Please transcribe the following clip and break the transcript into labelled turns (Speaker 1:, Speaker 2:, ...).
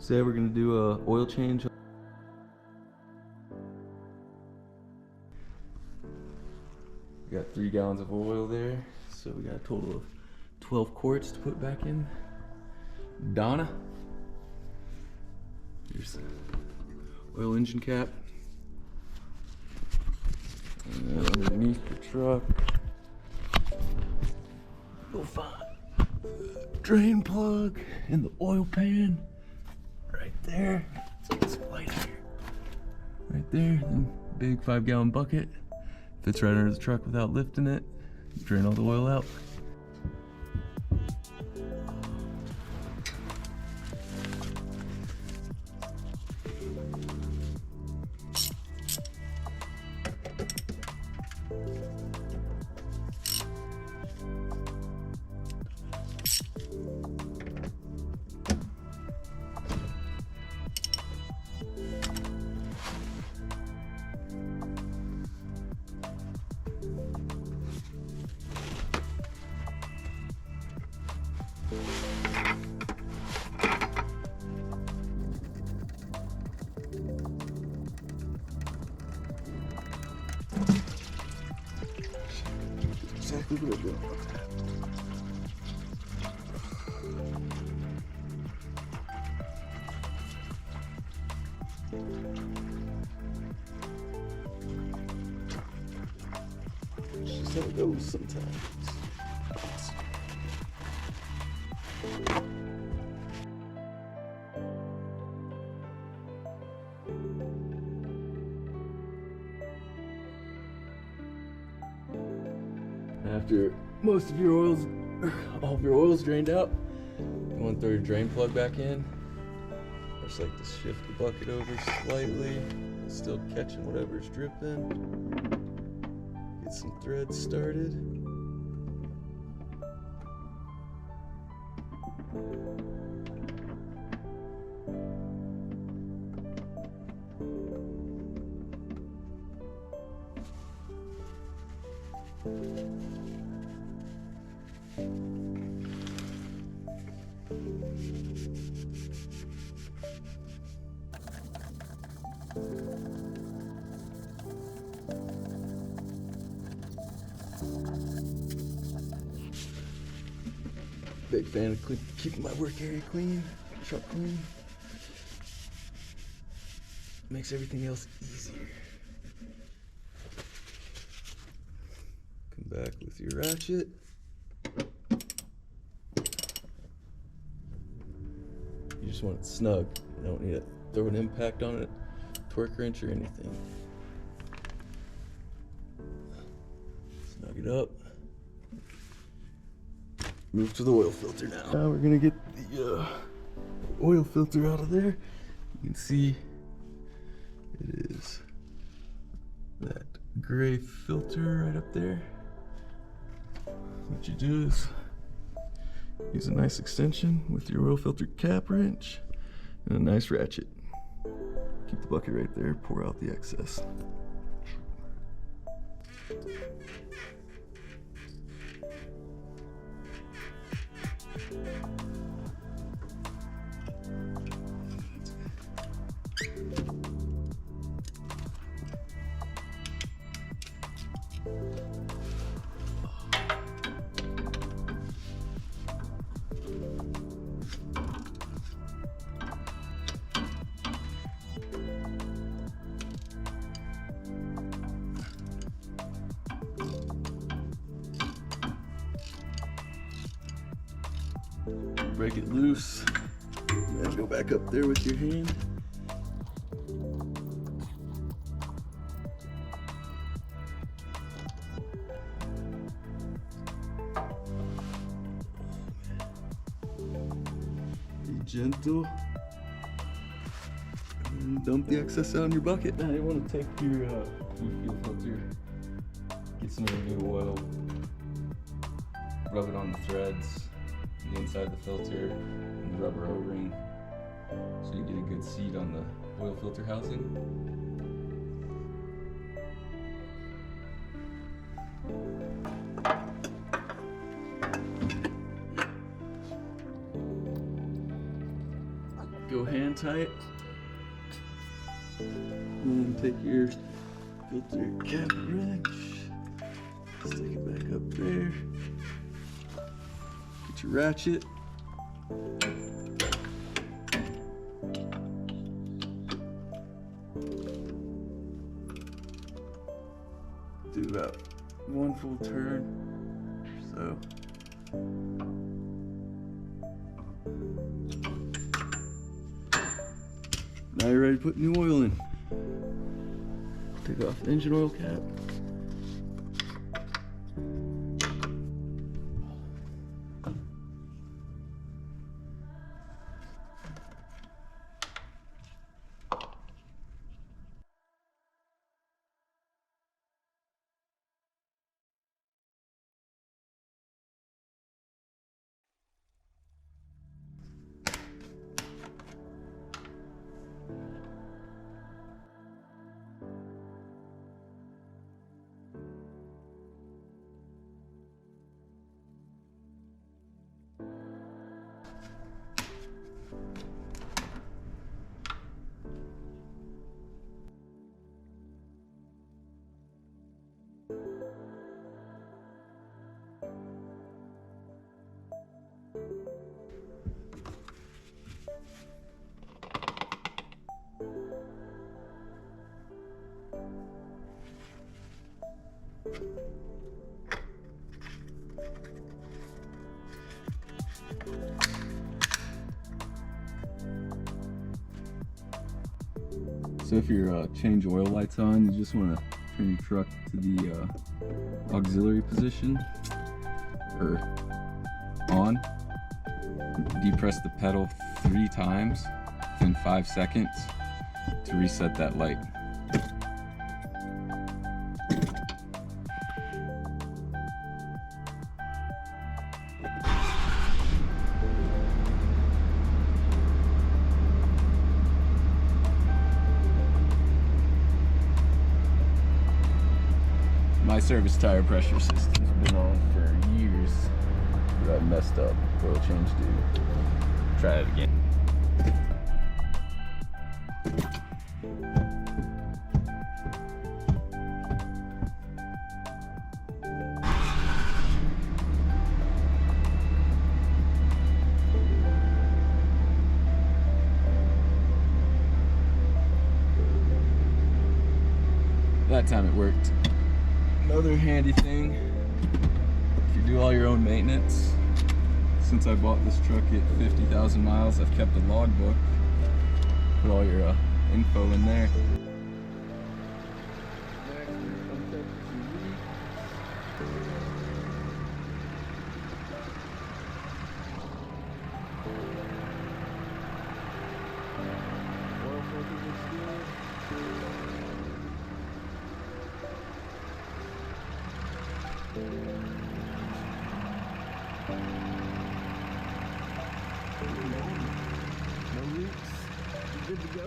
Speaker 1: Today we're gonna do a oil change. We got 3 gallons of oil there, so we got a total of 12 quarts to put back in. Donna. Here's the oil engine cap. And then underneath the truck, you'll find the drain plug and the oil pan right there. Let's get some light here. Right there, then big 5-gallon bucket. Fits right under the truck without lifting it. Drain all the oil out. Exactly what I'm doing. It's just how it goes sometimes. After most of your oils, all of your oil's drained out, you want to throw your drain plug back in. I just like to shift the bucket over slightly, still catching whatever's dripping. Get some threads started. Big fan of keeping my work area clean, truck clean. Makes everything else easier. Come back with your ratchet. You just want it snug. You don't need to throw an impact on it, torque wrench or anything. Snug it up. Move to the oil filter now. Now we're gonna get the oil filter out of there. You can see it is that gray filter right up there. What you do is use a nice extension with your oil filter cap wrench and a nice ratchet. Keep the bucket right there, pour out the excess. Break it loose, and then go back up there with your hand. Be gentle, and dump the excess out in your bucket. Now you want to take your fuel filter, get some of your new oil, rub it on the threads, the inside of the filter and the rubber O-ring, so you get a good seat on the oil filter housing. go hand tight. And then take your filter cap wrench, stick it back up there. Get your ratchet. Do about one full turn or so. Now you're ready to put new oil in. Take off the engine oil cap. So if your change oil light's on, you just want to turn your truck to the auxiliary position, or on. Depress the pedal 3 times in 5 seconds to reset that light. My service tire pressure system's been on for years, but I messed up. Oil change due. Try it again. That time it worked. Another handy thing, if you do all your own maintenance, since I bought this truck at 50,000 miles, I've kept a logbook. Put all your info in there. No leaks. Good to go.